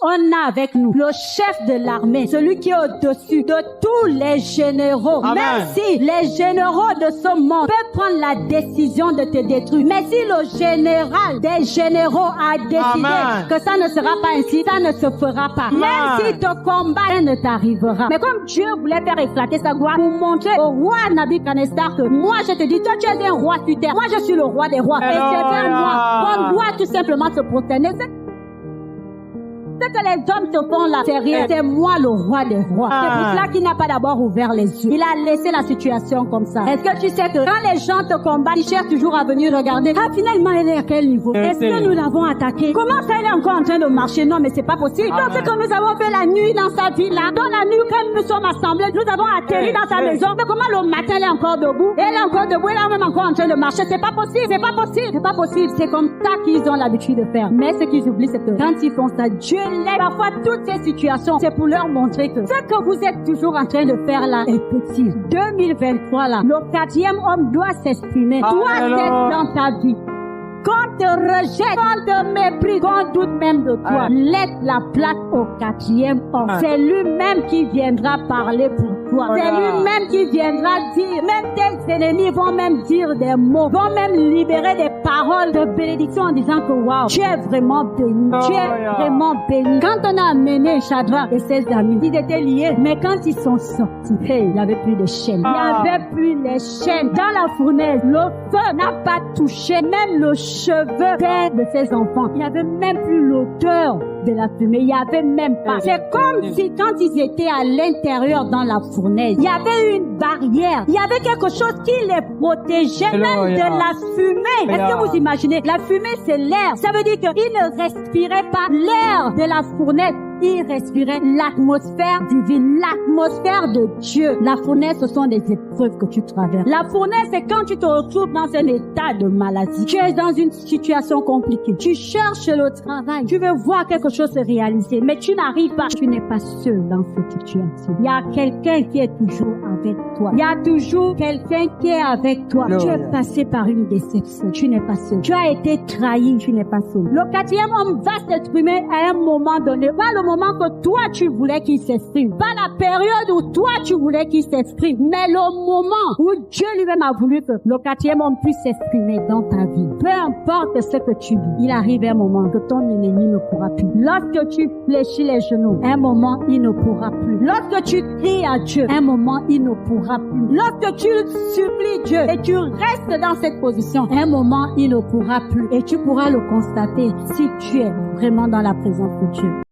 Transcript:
On a avec nous le chef de l'armée, celui qui est au-dessus de tous les généraux. Amen. Même si les généraux de ce monde peuvent prendre la décision de te détruire, mais si le général des généraux a décidé Amen. que ça ne sera pas ainsi, ça ne se fera pas. Amen. Même si te combat, ça ne t'arrivera. Mais comme Dieu voulait faire éclater sa gloire pour montrer au roi Nabuchodonosor que moi je te dis, toi tu es un roi sur terre, moi je suis le roi des rois. Et c'est vers moi qu'on doit tout simplement se prosterner. Ce que les hommes te font là, c'est rien. C'est moi le roi des rois. C'est pour cela qu'il n'a pas d'abord ouvert les yeux. Il a laissé la situation comme ça. Est-ce que tu sais que quand les gens te combattent, ils cherchent toujours à venir regarder. Ah, finalement, elle est à quel niveau? Est-ce que nous l'avons attaqué? Comment ça, elle est encore en train de marcher? Non, mais c'est pas possible. Donc, ce que nous avons fait la nuit dans sa vie là, dans la nuit, quand nous sommes assemblés, nous avons atterri dans sa maison. Mais comment le matin, elle est encore debout? Elle est encore debout, elle est même encore en train de marcher. C'est pas possible. C'est pas possible. C'est pas possible. C'est comme ça qu'ils ont l'habitude de faire. Mais ce qu'ils oublient, c'est que quand ils font ça, Dieu l'aide. Parfois, toutes ces situations, c'est pour leur montrer que ce que vous êtes toujours en train de faire là est petit. 2023 là, le 4e homme doit s'exprimer. Doit être dans ta vie. Qu'on te rejette, qu'on te méprise, qu'on doute même de toi, laisse la place au 4e homme. C'est lui-même qui viendra parler pour toi. C'est lui-même qui viendra dire, même tes ennemis vont même dire des mots, vont même libérer des paroles de bénédiction en disant que waouh, tu es vraiment béni, tu es vraiment béni. Quand on a amené Shadrach et ses amis, ils étaient liés, mais quand ils sont sortis, il n'y avait plus de chaînes. Il n'y avait plus les chaînes. Dans la fournaise, le feu n'a pas touché même le cheveu de ses enfants. Il n'y avait même plus l'odeur de la fumée. Il n'y avait même pas. C'est comme si quand ils étaient à l'intérieur dans la fournaise, il y avait une barrière. Il y avait quelque chose qui les protégeait même de la fumée. Est-ce que vous imaginez? La fumée, c'est l'air. Ça veut dire qu'ils ne respiraient pas l'air de la fournaise. Ils respiraient l'atmosphère divine, l'atmosphère de Dieu. La fournaise, ce sont des épreuves que tu traverses. La fournaise, c'est quand tu te retrouves dans un état de maladie. Tu es dans une situation compliquée. Tu cherches le travail. Tu veux voir quelque chose se réaliser, mais tu n'arrives pas. Tu n'es pas seul dans cette situation. Il y a quelqu'un qui est toujours avec toi. Il y a toujours quelqu'un qui est avec toi. Tu es passé par une déception. Tu n'es pas seul. Tu as été trahi. Tu n'es pas seul. Le 4e homme va s'exprimer à un moment donné. Pas le moment que toi tu voulais qu'il s'exprime, pas la période où toi tu voulais qu'il s'exprime, mais le moment où Dieu lui-même a voulu que le 4e homme puisse s'exprimer dans ta vie. Peu importe ce que tu vis, il arrive un moment que ton ennemi ne pourra plus. Lorsque tu fléchis les genoux, un moment il ne pourra plus. Lorsque tu cries à Dieu, un moment il ne pourra plus. Lorsque tu supplies Dieu et tu restes dans cette position, un moment il ne pourra plus. Et tu pourras le constater si tu es vraiment dans la présence de Dieu.